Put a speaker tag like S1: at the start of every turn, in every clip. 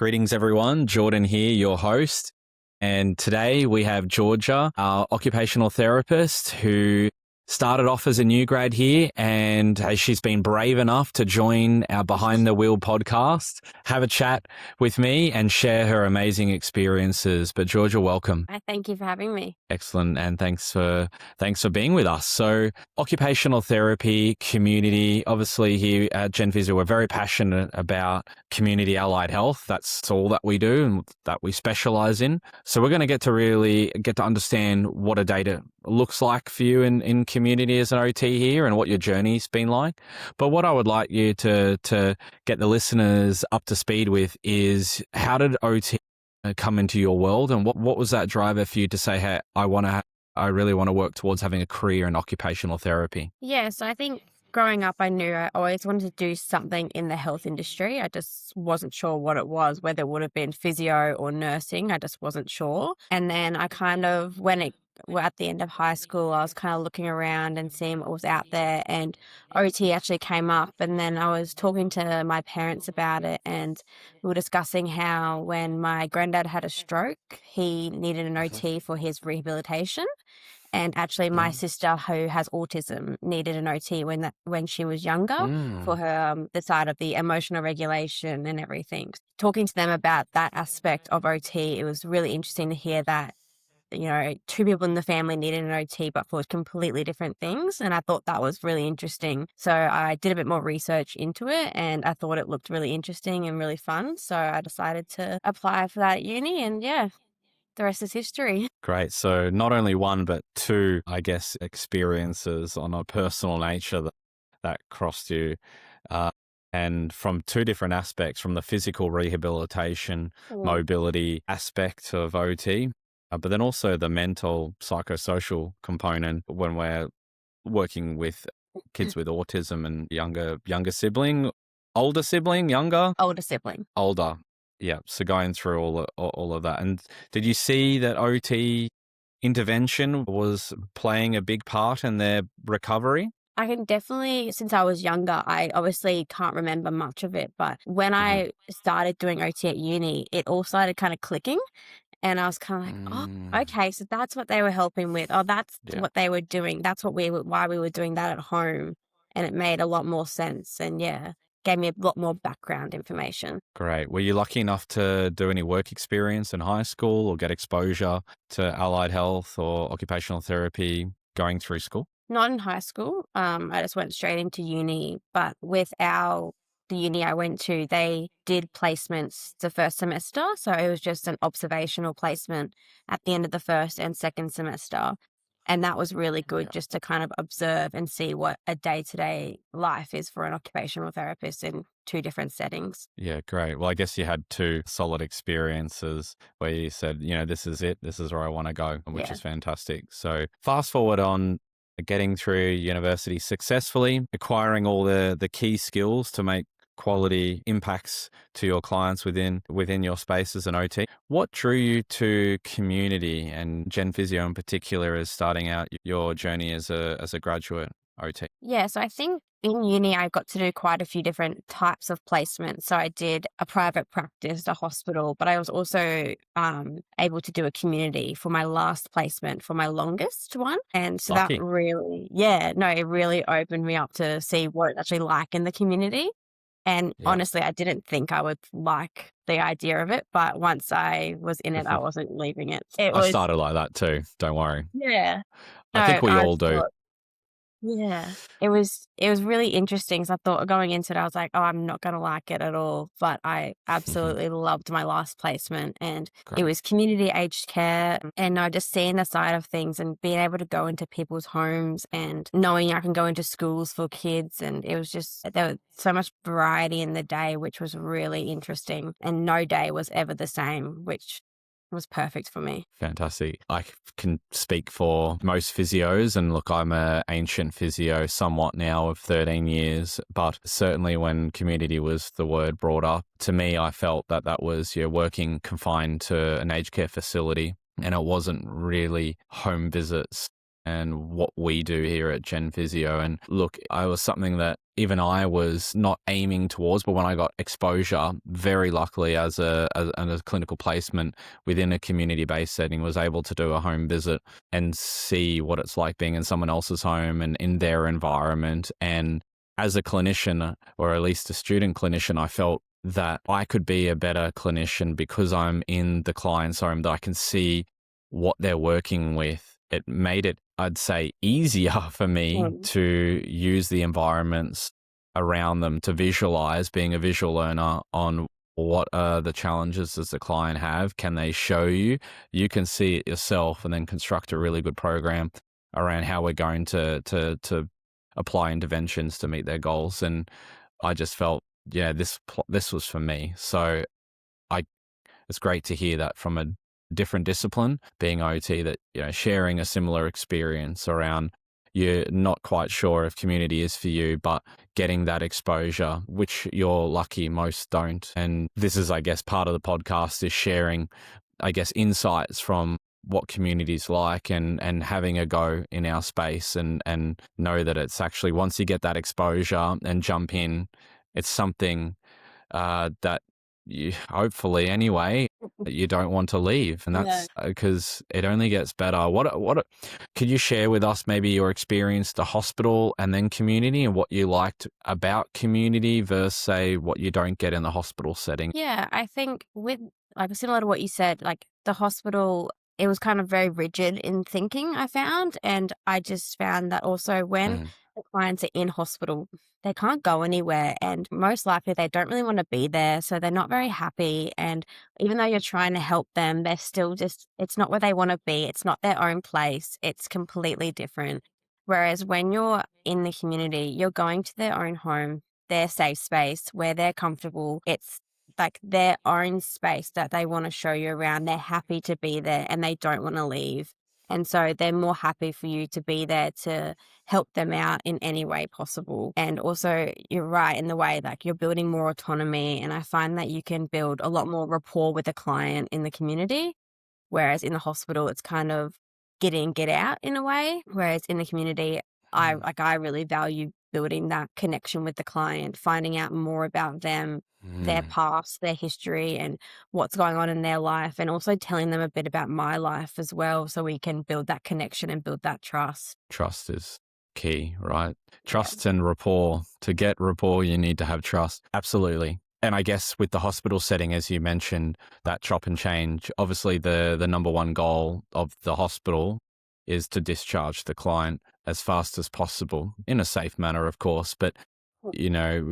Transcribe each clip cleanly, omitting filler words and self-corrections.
S1: Greetings, everyone. Jordan here, your host. And today we have Georgia, our occupational therapist, who started off as a new grad here, and she's been brave enough to join our Behind the Wheel podcast, have a chat with me and share her amazing experiences. But Georgia, welcome.
S2: Thank you for having me.
S1: Excellent. And thanks for being with us. So occupational therapy, community, obviously here at GenPhysio, we're very passionate about community allied health. That's all that we do and that we specialize in. So we're going to get to understand what a day looks like for you in community as an OT here and what your journey's been like. But what I would like you to get the listeners up to speed with is, how did OT come into your world, and what was that driver for you to say, hey, I really want to work towards having a career in occupational therapy?
S2: Yeah, so I think growing up, I knew I always wanted to do something in the health industry. I just wasn't sure what it was, whether it would have been physio or nursing. I just wasn't sure. And then I kind of, at the end of high school, I was kind of looking around and seeing what was out there, and OT actually came up. And then I was talking to my parents about it, and we were discussing how when my granddad had a stroke, he needed an OT for his rehabilitation. And actually, my sister, who has autism, needed an OT when she was younger for her the side of the emotional regulation and everything. Talking to them about that aspect of OT, it was really interesting to hear that, two people in the family needed an OT, but for completely different things. And I thought that was really interesting. So I did a bit more research into it, and I thought it looked really interesting and really fun. So I decided to apply for that at uni, and yeah, the rest is history.
S1: Great. So not only one, but two, I guess, experiences on a personal nature that crossed you. And from two different aspects, from the physical rehabilitation, mobility aspect of OT, but then also the mental, psychosocial component when we're working with kids with autism and younger sibling, older sibling, younger?
S2: Older sibling.
S1: Older. Yeah. So going through all of that. And did you see that OT intervention was playing a big part in their recovery?
S2: I can definitely, since I was younger, I obviously can't remember much of it, but when I started doing OT at uni, it all started kind of clicking. And I was kind of like, oh, okay, so that's what they were helping with. Oh, that's what they were doing. That's why we were doing that at home. And it made a lot more sense. And yeah, gave me a lot more background information.
S1: Great. Were you lucky enough to do any work experience in high school or get exposure to allied health or occupational therapy going through school?
S2: Not in high school. I just went straight into uni. But with the uni I went to, they did placements the first semester. So it was just an observational placement at the end of the first and second semester. And that was really good just to kind of observe and see what a day-to-day life is for an occupational therapist in two different settings.
S1: Yeah, great. Well, I guess you had two solid experiences where you said, this is it. This is where I want to go, which is fantastic. So fast forward on getting through university successfully, acquiring all the key skills to make quality impacts to your clients within your space as an OT. What drew you to community and GenPhysio in particular as starting out your journey as a graduate OT?
S2: Yeah, so I think in uni, I got to do quite a few different types of placements. So I did a private practice, a hospital, but I was also able to do a community for my last placement, for my longest one. And so
S1: Lucky.
S2: that really, it really opened me up to see what it's actually like in the community. And honestly, I didn't think I would like the idea of it, but once I was in it, I wasn't leaving it.
S1: I started like that too. Don't worry.
S2: Yeah.
S1: I think we all do.
S2: Yeah, it was really interesting. So I thought going into it, I was like, oh, I'm not going to like it at all. But I absolutely loved my last placement, and it was community aged care. And I just seeing the side of things and being able to go into people's homes and knowing I can go into schools for kids. And it was just, there was so much variety in the day, which was really interesting. And no day was ever the same, which was perfect for me.
S1: Fantastic. I can speak for most physios, and look, I'm an ancient physio somewhat now of 13 years, but certainly when community was the word brought up, to me, I felt that was working confined to an aged care facility, and it wasn't really home visits and what we do here at GenPhysio. And look, I was something that even I was not aiming towards, but when I got exposure, very luckily as a clinical placement within a community-based setting, was able to do a home visit and see what it's like being in someone else's home and in their environment. And as a clinician, or at least a student clinician, I felt that I could be a better clinician because I'm in the client's home, that I can see what they're working with. It made it, I'd say, easier for me
S2: Mm.
S1: to use the environments around them to visualize, being a visual learner, on what are the challenges does the client have? Can they show you? You can see it yourself, and then construct a really good program around how we're going to apply interventions to meet their goals. And I just felt, yeah, this was for me. So I it's great to hear that from a different discipline, being OT, that, sharing a similar experience around, you're not quite sure if community is for you, but getting that exposure, which you're lucky most don't. And this is, I guess, part of the podcast, is sharing, I guess, insights from what community's like, and having a go in our space, and know that it's actually, once you get that exposure and jump in, it's something that you, hopefully anyway, you don't want to leave. And
S2: Yeah.
S1: that's because it only gets better. Could you share with us maybe your experience to hospital and then community, and what you liked about community versus, say, what you don't get in the hospital setting?
S2: Yeah, I think with like similar to what you said, like the hospital, it was kind of very rigid in thinking, I found. And I just found that also when
S1: Mm,
S2: the clients are in hospital, they can't go anywhere. And most likely they don't really want to be there. So they're not very happy. And even though you're trying to help them, they're still just, it's not where they want to be. It's not their own place. It's completely different. Whereas when you're in the community, you're going to their own home, their safe space where they're comfortable. It's like their own space that they want to show you around. They're happy to be there and they don't want to leave. And so they're more happy for you to be there to help them out in any way possible. And also, you're right in the way like you're building more autonomy. And I find that you can build a lot more rapport with the client in the community. Whereas in the hospital, it's kind of get in, get out in a way. Whereas in the community,
S1: mm,
S2: I really value building that connection with the client, finding out more about them, their
S1: mm.
S2: past, their history, and what's going on in their life, and also telling them a bit about my life as well, so we can build that connection and build that trust.
S1: Trust is key, right?
S2: Yeah.
S1: Trust and rapport. To get rapport, you need to have trust. Absolutely. And I guess with the hospital setting, as you mentioned, that chop and change, obviously the number one goal of the hospital is to discharge the client as fast as possible, in a safe manner, of course. But,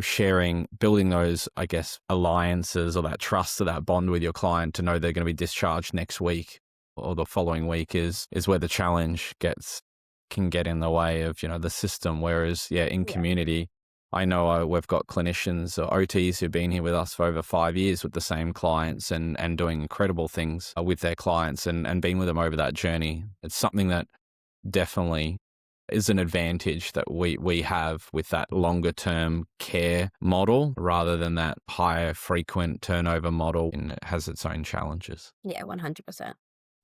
S1: sharing, building those, I guess, alliances, or that trust, or that bond with your client, to know they're going to be discharged next week or the following week, is where the challenge can get in the way of, the system. Whereas, yeah, in
S2: Yeah.
S1: community, I know we've got clinicians or OTs who've been here with us for over 5 years with the same clients, and doing incredible things with their clients, and being with them over that journey. It's something that definitely is an advantage that we have with that longer term care model, rather than that higher frequent turnover model, and it has its own challenges.
S2: Yeah, 100%.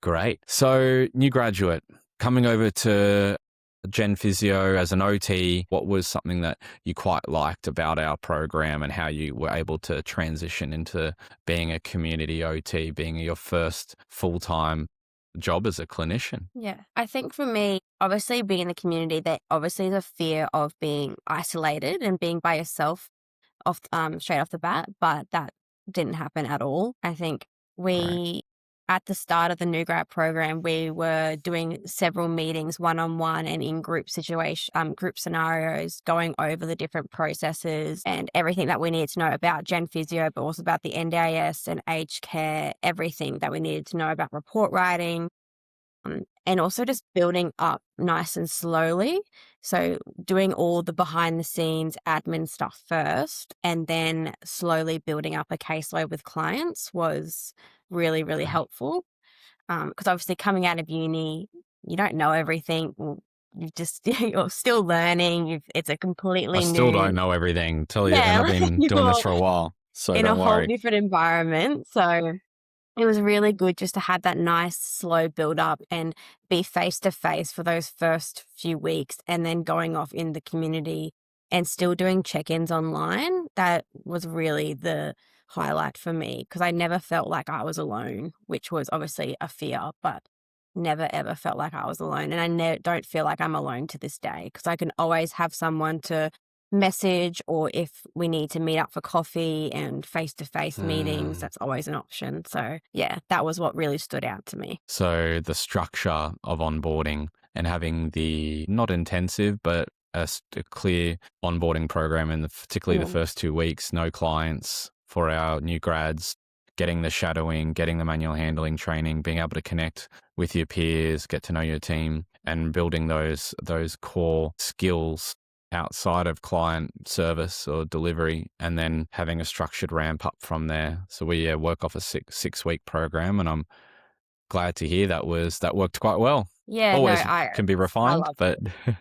S1: Great. So, new graduate coming over to GenPhysio as an OT, what was something that you quite liked about our program, and how you were able to transition into being a community OT, being your first full-time job as a clinician?
S2: Yeah. I think for me, obviously being in the community, there obviously is a fear of being isolated and being by yourself off straight off the bat, but that didn't happen at all. I think
S1: Right.
S2: we at the start of the new grad program, we were doing several meetings one-on-one and in group situation group scenarios, going over the different processes and everything that we needed to know about Gen Physio, but also about the NDIS and aged care, everything that we needed to know about report writing, and also just building up nice and slowly. So doing all the behind the scenes admin stuff first, and then slowly building up a caseload with clients was really, really
S1: Great.
S2: helpful. Because obviously coming out of uni, you don't know everything. You just you're still learning. It's a
S1: I
S2: completely
S1: still
S2: new,
S1: don't know everything, tell you, and
S2: yeah.
S1: I've
S2: Like
S1: been doing this
S2: you're
S1: for a while, so
S2: in a
S1: don't
S2: whole
S1: worry.
S2: different environment. So It was really good just to have that nice slow build up and be face to face for those first few weeks, and then going off in the community and still doing check-ins online. That was really the highlight for me, because I never felt like I was alone, which was obviously a fear, but never ever felt like I was alone. And I don't feel like I'm alone to this day, because I can always have someone to message, or if we need to meet up for coffee and face-to-face meetings,
S1: Mm.
S2: that's always an option. So yeah, that was what really stood out to me.
S1: So the structure of onboarding and having the not intensive, but a clear onboarding program in particularly the
S2: Mm.
S1: first 2 weeks, no clients for our new grads, getting the shadowing, getting the manual handling training, being able to connect with your peers, get to know your team, and building those core skills outside of client service or delivery, and then having a structured ramp up from there. So we work off a six-week program, and I'm glad to hear that worked quite well.
S2: Yeah, no,
S1: Always can be
S2: I
S1: refined,
S2: loved
S1: but
S2: it.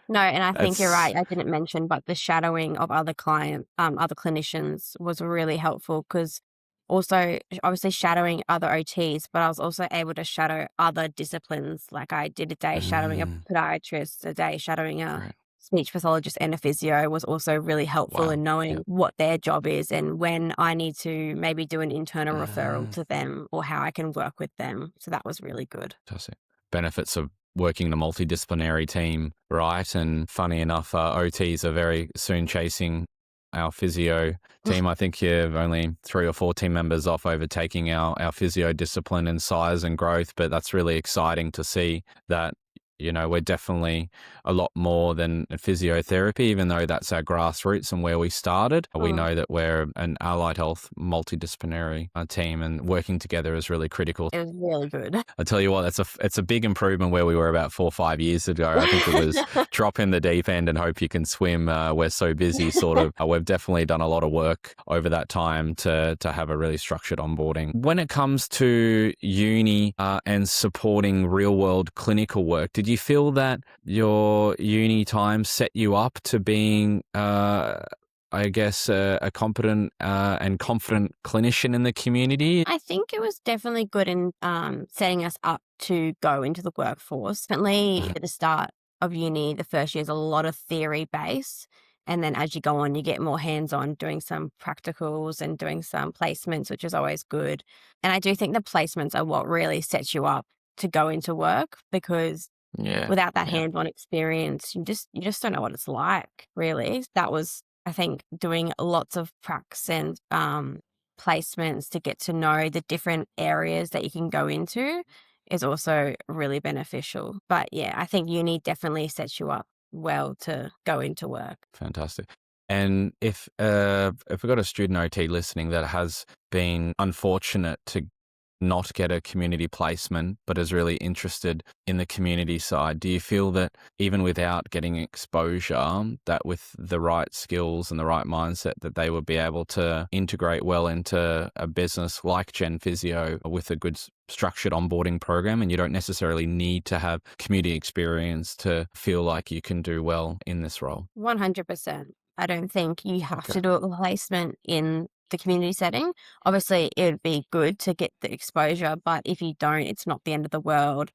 S2: No, and I think you're
S1: that's
S2: right. I didn't mention, but the shadowing of other clinicians was really helpful, because also obviously shadowing other OTs, but I was also able to shadow other disciplines. Like I did a day shadowing a
S1: mm,
S2: podiatrist, a day shadowing a
S1: great.
S2: speech pathologist, and a physio was also really helpful
S1: Wow.
S2: in knowing
S1: Yep.
S2: what their job is and when I need to maybe do an internal referral
S1: Mm,
S2: to them, or how I can work with them. So that was really good.
S1: fantastic. Benefits of working in a multidisciplinary team, right? And funny enough, OTs are very soon chasing our physio team. I think you're only 3 or 4 team members off overtaking our physio discipline in size and growth, but that's really exciting to see that, we're definitely a lot more than physiotherapy, even though that's our grassroots and where we started. We
S2: Mm.
S1: know that we're an allied health multidisciplinary team, and working together is really critical.
S2: It was really good.
S1: I tell you what, it's a big improvement where we were about 4 or 5 years ago. I think it was drop in the deep end and hope you can swim. We're so busy, sort of. We've definitely done a lot of work over that time to have a really structured onboarding. When it comes to uni and supporting real world clinical work, did you feel that your uni time set you up to being I guess, a competent and confident clinician in the community?
S2: I think it was definitely good in setting us up to go into the workforce. Definitely
S1: Mhm.
S2: at the start of uni, the first year is a lot of theory base. And then as you go on, you get more hands on doing some practicals and doing some placements, which is always good. And I do think the placements are what really sets you up to go into work, because
S1: Yeah,
S2: without that
S1: yeah,
S2: hands-on experience, you just don't know what it's like, really. That was, I think, doing lots of pracs and placements to get to know the different areas that you can go into is also really beneficial. But yeah, I think uni definitely sets you up well to go into work.
S1: fantastic. And if we've got a student OT listening that has been unfortunate to not get a community placement, but is really interested in the community side, do you feel that even without getting exposure, that with the right skills and the right mindset, that they would be able to integrate well into a business like GenPhysio with a good structured onboarding program, and you don't necessarily need to have community experience to feel like you can do well in this role?
S2: 100%. I don't think you have
S1: Okay.
S2: to do a placement in the community setting. Obviously, it would be good to get the exposure, but if you don't, it's not the end of the world.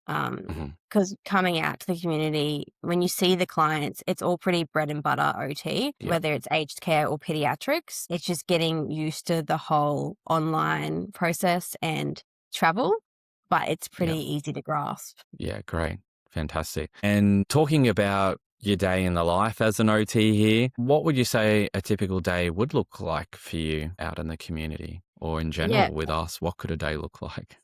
S1: Hmm.
S2: Because coming out to the community, when you see the clients, it's all pretty bread and butter OT,
S1: Yep.
S2: whether it's aged care or pediatrics. It's just getting used to the whole online process and travel, but it's pretty
S1: Yep.
S2: easy to grasp.
S1: Yeah, great. Fantastic. And talking about your day in the life as an OT here, what would you say a typical day would look like for you out in the community or in
S2: Yeah,
S1: general with us? What could a day look like?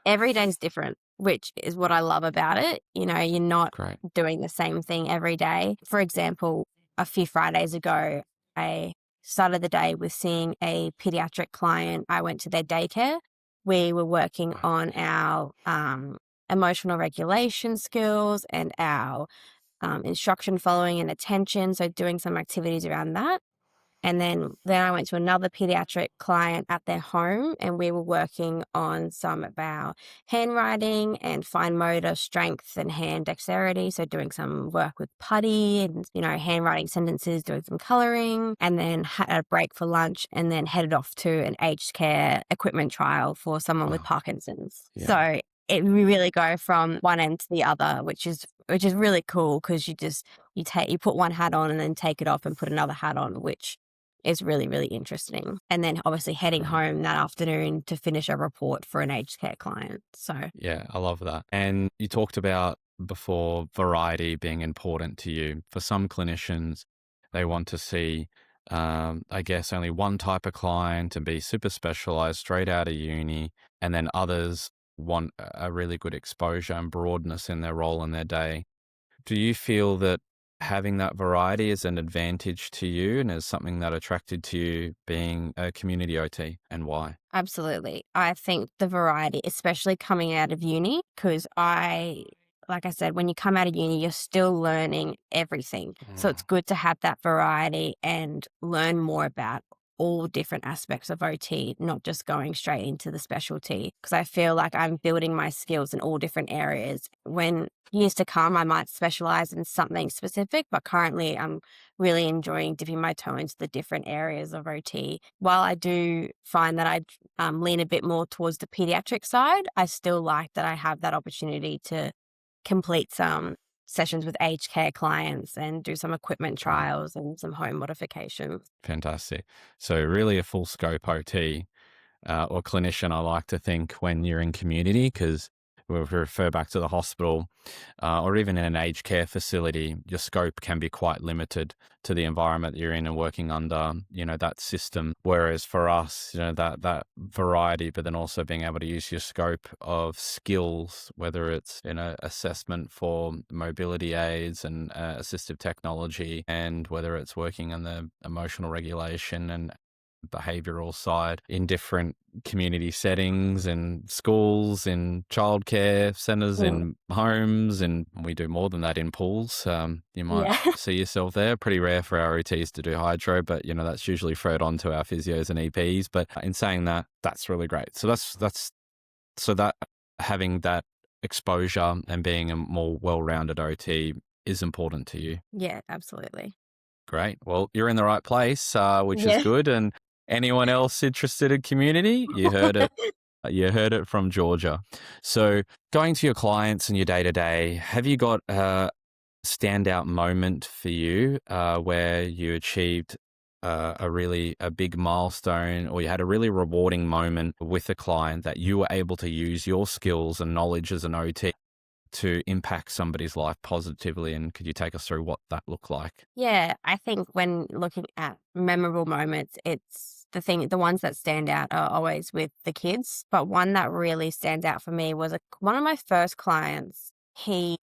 S2: every day's different, which is what I love about it. You're not
S1: Great.
S2: doing the same thing every day. For example, a few Fridays ago, I started the day with seeing a pediatric client. I went to their daycare. We were working
S1: Wow.
S2: on our emotional regulation skills and our instruction following and attention. So, doing some activities around that. And then I went to another pediatric client at their home, and we were working on some of our handwriting and fine motor strength and hand dexterity. So doing some work with putty and, handwriting sentences, doing some coloring, and then had a break for lunch and then headed off to an aged care equipment trial for someone with
S1: Wow.
S2: Parkinson's.
S1: Yeah.
S2: So we really go from one end to the other, which is really cool, because you put one hat on and then take it off and put another hat on, which is really, really interesting. And then obviously heading
S1: Right.
S2: home that afternoon to finish a report for an aged care client. So
S1: Yeah, I love that. And you talked about before variety being important to you. For some clinicians, they want to see, I guess, only one type of client and be super specialized straight out of uni. And then others want a really good exposure and broadness in their role in their day. Do you feel that having that variety is an advantage to you and is something that attracted to you being a community OT, and why?
S2: absolutely. I think the variety, especially coming out of uni, because like I said, when you come out of uni, you're still learning everything. So it's good to have that variety and learn more about all different aspects of OT, not just going straight into the specialty. Because I feel like I'm building my skills in all different areas. When years to come, I might specialize in something specific, but currently I'm really enjoying dipping my toe into the different areas of OT. While I do find that I lean a bit more towards the pediatric side, I still like that I have that opportunity to complete some sessions with aged care clients and do some equipment
S1: Right.
S2: trials and some home modifications.
S1: Fantastic. So really a full scope OT or clinician, I like to think, when you're in community, because if we refer back to the hospital or even in an aged care facility, your scope can be quite limited to the environment that you're in and working under, that system. Whereas for us, that variety, but then also being able to use your scope of skills, whether it's, assessment for mobility aids and assistive technology, and whether it's working on the emotional regulation and behavioral side in different community settings, in schools, in childcare centres,
S2: Mm.
S1: in homes, and we do more than that in pools. You might
S2: Yeah.
S1: see yourself there. Pretty rare for our OTs to do hydro, but that's usually thrown on to our physios and EPs. But in saying that, that's really great. So that having that exposure and being a more well-rounded OT is important to you.
S2: Yeah, absolutely.
S1: Great. Well, you're in the right place, which is
S2: Yeah.
S1: good. And anyone else interested in community, you heard it. You heard it from Georgia. So, going to your clients and your day to day, have you got a standout moment for you where you achieved a big milestone, or you had a really rewarding moment with a client that you were able to use your skills and knowledge as an OT to impact somebody's life positively? And could you take us through what that looked like?
S2: Yeah, I think when looking at memorable moments, it's the ones that stand out are always with the kids. But one that really stands out for me was one of my first clients.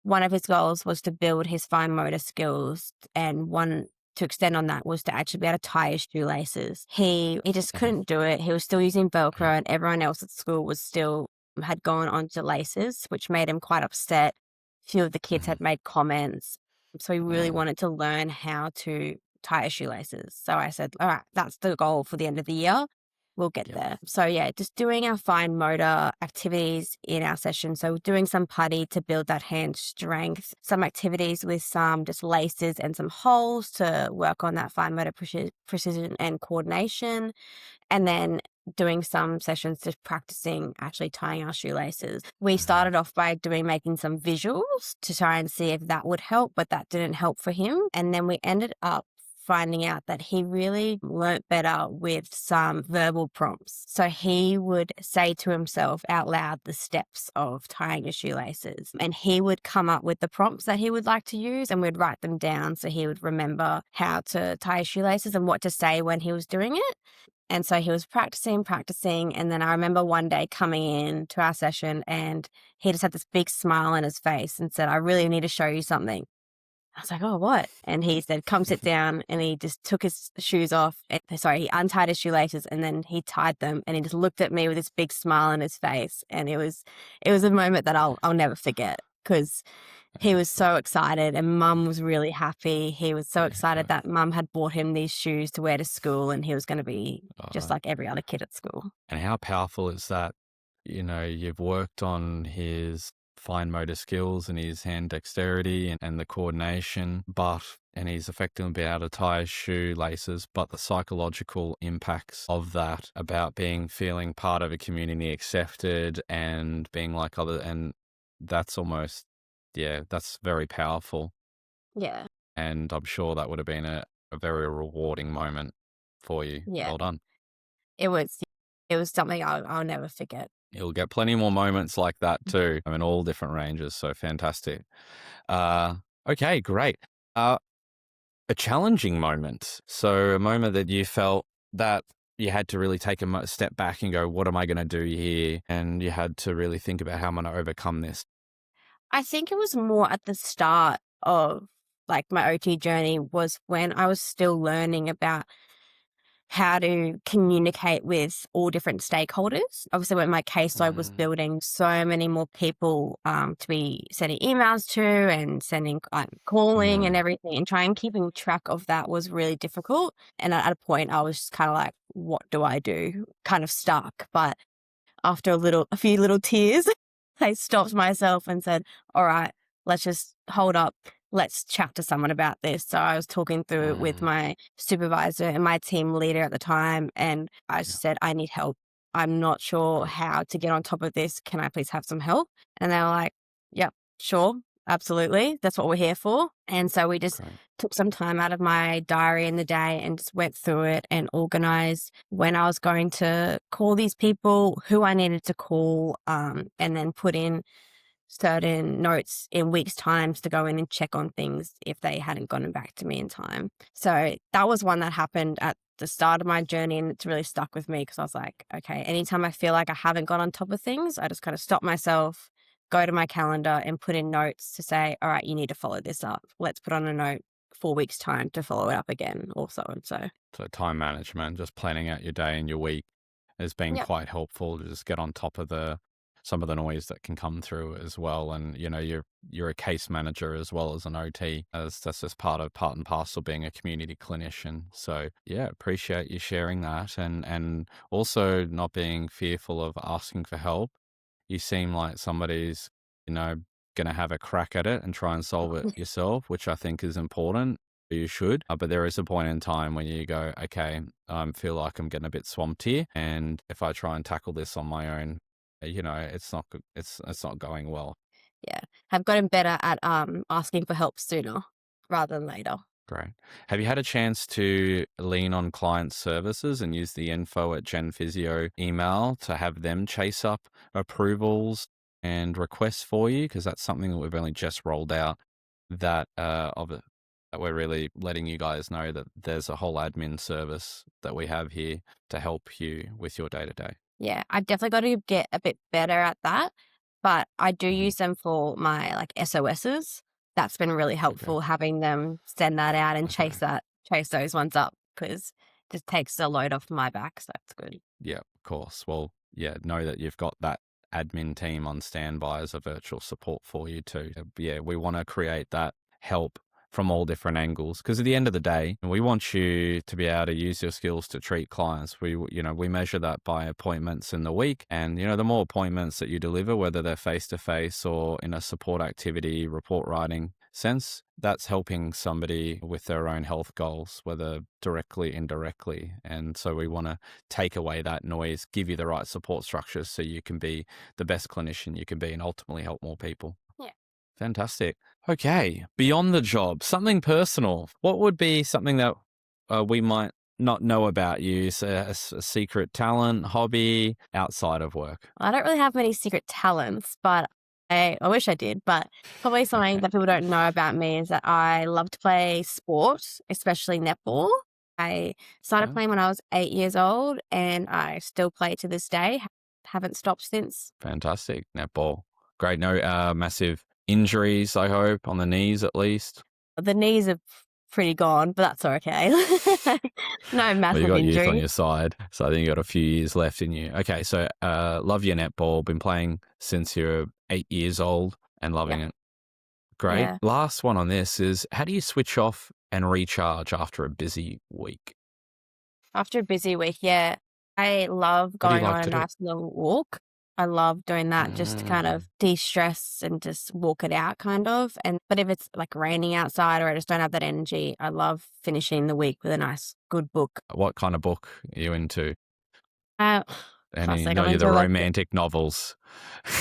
S2: One of his goals was to build his fine motor skills, and one to extend on that was to actually be able to tie his shoelaces. He just
S1: Mhm.
S2: couldn't do it. He was still using Velcro, and everyone else at school had gone on to laces, which made him quite upset. A few of the kids
S1: Mhm.
S2: had made comments. So he really
S1: Mm.
S2: wanted to learn how to tie his shoelaces. So I said, all right, that's the goal for the end of the year. We'll get
S1: Yep.
S2: there. So yeah, just doing our fine motor activities in our session. So doing some putty to build that hand strength, some activities with some just laces and some holes to work on that fine motor precision and coordination. And then doing some sessions just practicing actually tying our shoelaces. We
S1: Mhm.
S2: started off by making some visuals to try and see if that would help, but that didn't help for him. And then we ended up finding out that he really learnt better with some verbal prompts. So he would say to himself out loud the steps of tying his shoelaces, and he would come up with the prompts that he would like to use, and we'd write them down so he would remember how to tie his shoelaces and what to say when he was doing it. And so he was practicing. And then I remember one day coming in to our session, and he just had this big smile on his face and said, I really need to show you something. I was like, oh, what? And he said, come sit down. And he just took his shoes off. He untied his shoelaces, and then he tied them, and he just looked at me with this big smile on his face. And it was a moment that I'll never forget, because he was so excited, and mum was really happy. He was so
S1: There you
S2: excited
S1: go.
S2: that mum had bought him these shoes to wear to school, and he was going to be just
S1: Uh,
S2: like every other kid at school.
S1: and how powerful is that? You've worked on his fine motor skills and his hand dexterity and the coordination, and he's effectively been able to tie his shoelaces, but the psychological impacts of that about feeling part of a community, accepted and being like other, and that's almost, yeah, that's very powerful.
S2: Yeah,
S1: And I'm sure that would have been a very rewarding moment for you.
S2: yeah.
S1: Well done.
S2: It was it was something I'll never forget.
S1: You'll get plenty more moments like that too. I mean, all different ranges. So fantastic. Uh, okay, great. Uh, a challenging moment. So a moment that you felt that you had to really take a step back and go, what am I going to do here? And you had to really think about how I'm going to overcome this.
S2: I think it was more at the start of like my OT journey was when I was still learning about how to communicate with all different stakeholders. Obviously, when my caseload was
S1: Mm,
S2: building, so many more people to be sending emails to and sending calling and
S1: mm,
S2: everything, and trying keeping track of that was really difficult. And at a point, I was just kind of like, "What do I do?" Kind of stuck. But after a few little tears, I stopped myself and said, all right, let's just hold up. Let's chat to someone about this. So I was talking through it with
S1: mm,
S2: my supervisor and my team leader at the time. And I
S1: yeah,
S2: said, I need help. I'm not sure
S1: good.
S2: how to get on top of this. Can I please have some help? And they were like, yep, sure. Absolutely. That's what we're here for. And so we just
S1: Great.
S2: took some time out of my diary in the day and just went through it and organized when I was going to call these people, who I needed to call, and then put in certain notes in weeks' times to go in and check on things if they hadn't gotten back to me in time. So that was one that happened at the start of my journey, and it's really stuck with me because I was like, okay, anytime I feel like I haven't got on top of things, I just kind of stop myself, go to my calendar and put in notes to say, all right, you need to follow this up. Let's put on a note 4 weeks' time to follow it up again, or so and so.
S1: So time management, just planning out your day and your week has been
S2: Yep.
S1: quite helpful to just get on top of some of the noise that can come through as well. And you're a case manager as well as an OT, as that's just part and parcel being a community clinician. So yeah, appreciate you sharing that, and also not being fearful of asking for help. You seem like somebody's, you know, going to have a crack at it and try and solve it yourself, which I think is important. You should. But there is a point in time when you go, okay, I feel like I'm getting a bit swamped here. And if I try and tackle this on my own, it's not, it's not going well.
S2: Yeah. Have gotten better at asking for help sooner rather than later.
S1: Great. Have you had a chance to lean on client services and use the info at GenPhysio email to have them chase up approvals and requests for you? Because that's something that we've only just rolled out that that we're really letting you guys know that there's a whole admin service that we have here to help you with your day to day.
S2: Yeah, I've definitely got to get a bit better at that, but I do
S1: Mm-hmm.
S2: use them for my like SOSs. That's been really
S1: Okay.
S2: helpful having them send that out and
S1: Okay.
S2: chase those ones up because it just takes the load off my back. So that's good.
S1: Yeah, of course. Well, yeah, know that you've got that admin team on standby as a virtual support for you too. Yeah, we want to create that help from all different angles because at the end of the day, we want you to be able to use your skills to treat clients. We measure that by appointments in the week, and the more appointments that you deliver, whether they're face to face or in a support activity, report writing sense, that's helping somebody with their own health goals, whether directly, indirectly. And so we want to take away that noise, give you the right support structures so you can be the best clinician you can be and ultimately help more people.
S2: Yeah.
S1: Fantastic. Okay, beyond the job, something personal. What would be something that we might not know about you? So a secret talent, hobby outside of work?
S2: I don't really have many secret talents, but I wish I did. But probably something
S1: Okay.
S2: that people don't know about me is that I love to play sport, especially netball. I started
S1: Yeah.
S2: playing when I was 8 years old, and I still play to this day. Haven't stopped since.
S1: Fantastic. Netball. Great. No massive injuries, I hope, on the knees at least.
S2: The knees are pretty gone, but that's okay. No
S1: Well, you
S2: massive
S1: got youth on
S2: injury.
S1: your side, so I think you got a few years left in you. Okay, so love your netball. Been playing since you're 8 years old and
S2: Yep.
S1: loving it. great.
S2: Yeah.
S1: Last one on this is, how do you switch off and recharge after a busy week?
S2: After a busy week, yeah, I love
S1: What do you
S2: going
S1: like
S2: on a
S1: to do?
S2: nice long walk. I love doing that just to kind
S1: Mm,
S2: of de-stress and just walk it out kind of. But if it's like raining outside or I just don't have that energy, I love finishing the week with a nice good book.
S1: what kind of book are you into?
S2: Uh,
S1: Any
S2: Classic. I'm
S1: no, you're the
S2: into like
S1: romantic novels.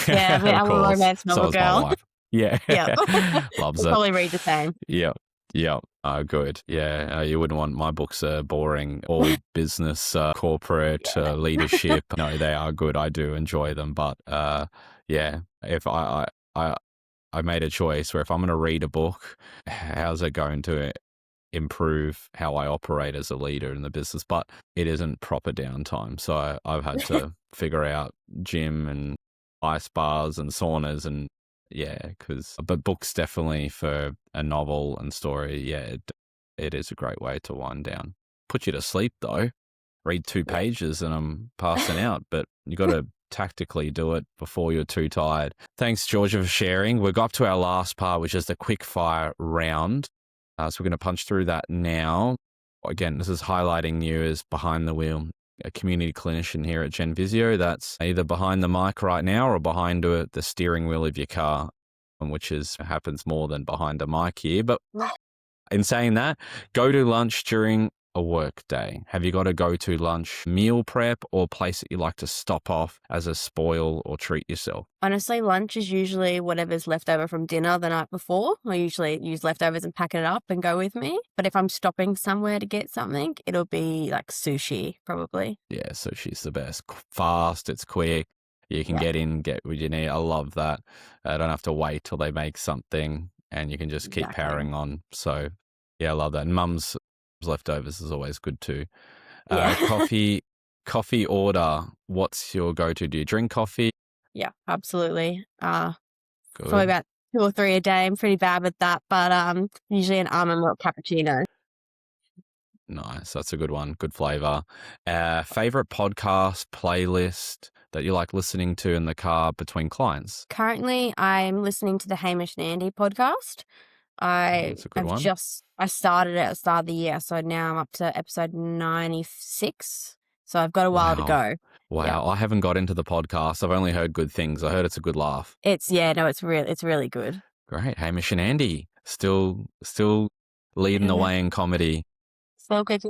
S2: yeah,
S1: Of
S2: I'm a
S1: course.
S2: romance
S1: So
S2: novel
S1: is my
S2: girl.
S1: wife. Yeah.
S2: Yeah.
S1: Loves
S2: We'll
S1: it.
S2: probably read the same.
S1: Yep. Yep. Oh, good. Yeah. You wouldn't want my books are boring, all business, corporate,
S2: Yeah.
S1: leadership. No, they are good. I do enjoy them. But yeah, if I, I made a choice where if I'm going to read a book, how's it going to improve how I operate as a leader in the business? But it isn't proper downtime. So I've had to figure out gym and ice bars and saunas and yeah, but books definitely for a novel and story. Yeah, it is a great way to wind down. Put you to sleep though. Read two
S2: Yeah.
S1: pages and I'm passing out, but you got to tactically do it before you're too tired. Thanks, Georgia, for sharing. We got up to our last part, which is the quick fire round. So we're going to punch through that now. Again, this is highlighting you as behind the wheel, a community clinician here at GenPhysio that's either behind the mic right now or behind the steering wheel of your car, which happens more than behind a mic here. But in saying that, go to lunch during a work day. Have you got a go-to lunch meal prep or place that you like to stop off as a spoil or treat yourself?
S2: Honestly, lunch is usually whatever's left over from dinner the night before. I usually use leftovers and pack it up and go with me. But if I'm stopping somewhere to get something, it'll be like sushi, probably.
S1: Yeah, sushi's the best. Fast, it's quick. You can
S2: Yeah,
S1: get what you need. I love that. I don't have to wait till they make something and you can just keep
S2: exactly.
S1: powering on. So, yeah, I love that. And mum's leftovers is always good too.
S2: Yeah.
S1: Coffee order. What's your go-to? Do you drink coffee?
S2: Yeah, absolutely. Probably
S1: Good.
S2: about 2 or 3 a day. I'm pretty bad with that, but usually an almond milk cappuccino.
S1: Nice. That's a good one. Good flavor. Favorite podcast playlist that you like listening to in the car between clients?
S2: Currently, I'm listening to the Hamish and Andy podcast.
S1: That's a good one.
S2: I started it at the start of the year, so now I'm up to episode 96. So I've got a while to
S1: Wow.
S2: go. Yeah.
S1: Wow. I haven't got into the podcast. I've only heard good things. I heard it's a good laugh.
S2: It's really good.
S1: Great. Hamish and Andy still leading the way in comedy.
S2: So good.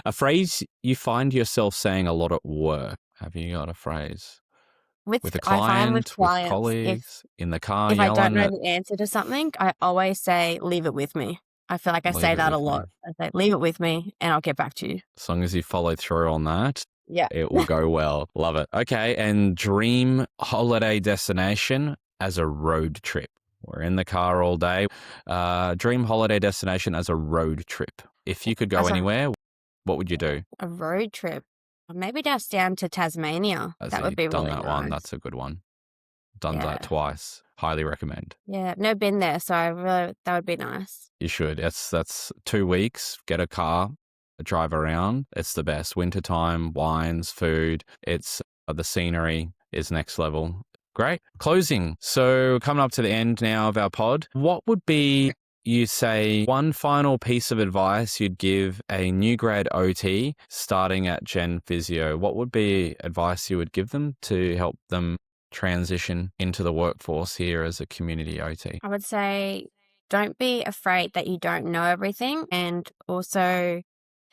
S1: A phrase you find yourself saying a lot at work. Have you got a phrase? With a
S2: I find with
S1: client, with
S2: clients,
S1: colleagues, in the car
S2: if I don't
S1: yelling
S2: know
S1: at,
S2: the answer to something, I always say, "Leave it with me." I feel like I
S1: leave
S2: say
S1: it
S2: that a
S1: with me.
S2: lot. I say, "Leave it with me, and I'll get back to you."
S1: As long as you follow through on that,
S2: Yeah.
S1: it will go well. Love it. Okay. And dream holiday destination as a road trip. We're in the car all day. Dream holiday destination as a road trip. If you could go
S2: As a
S1: anywhere, what would you do?
S2: a road trip, maybe just down to Tasmania.
S1: As
S2: That would
S1: you
S2: be
S1: done
S2: really
S1: that one,
S2: nice.
S1: that's a good one. Done that
S2: Yeah.
S1: twice. Highly recommend.
S2: Yeah, I've never been there, so that would be nice.
S1: You should. That's 2 weeks. Get a car, drive around. It's the best. Wintertime, wines, food. It's the scenery is next level. Great. Closing. So coming up to the end now of our pod. What would be, you say, one final piece of advice you'd give a new grad OT starting at GenPhysio? What would be advice you would give them to help them transition into the workforce here as a community OT?
S2: I would say don't be afraid that you don't know everything, and also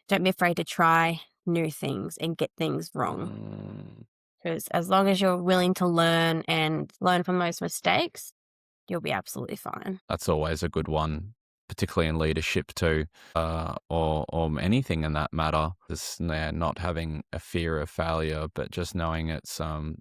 S2: don't be afraid to try new things and get things wrong.
S1: Mm,
S2: Because as long as you're willing to learn and learn from those mistakes, you'll be absolutely fine.
S1: that's always a good one, particularly in leadership too, or anything in that matter. It's not having a fear of failure, but just knowing it's a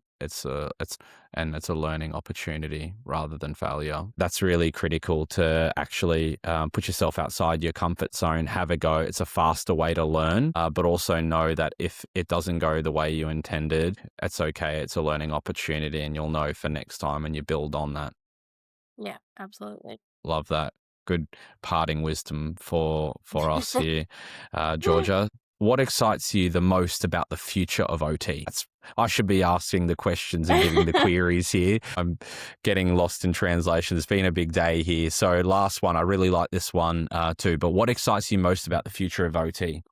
S1: learning opportunity rather than failure. That's really critical to actually put yourself outside your comfort zone, have a go. It's a faster way to learn, but also know that if it doesn't go the way you intended, it's okay. It's a learning opportunity, and you'll know for next time, and you build on that.
S2: Yeah, absolutely.
S1: Love that. Good parting wisdom for us here. Georgia, what excites you the most about the future of OT? I should be asking the questions and giving the queries here. I'm getting lost in translation. It's been a big day here. So last one, I really like this one too. But what excites you most about the future of OT?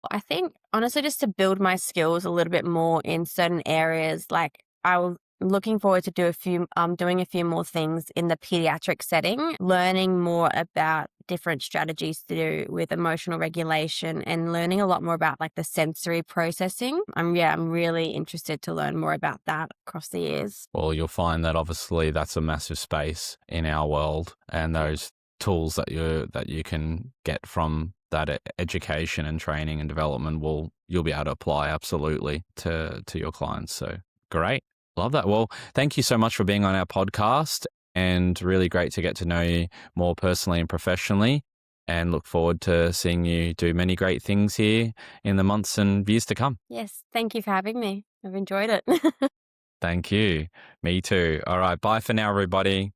S2: I think honestly, just to build my skills a little bit more in certain areas. Like I was looking forward to doing a few more things in the pediatric setting, learning more about different strategies to do with emotional regulation and learning a lot more about like the sensory processing. I'm really interested to learn more about that across the years.
S1: Well, you'll find that obviously that's a massive space in our world, and those tools that you can get from that education and training and development you'll be able to apply absolutely to your clients. So great. Love that. Well, thank you so much for being on our podcast, and really great to get to know you more personally and professionally, and look forward to seeing you do many great things here in the months and years to come.
S2: Yes, thank you for having me. I've enjoyed it.
S1: Thank you. Me too. All right. Bye for now, everybody.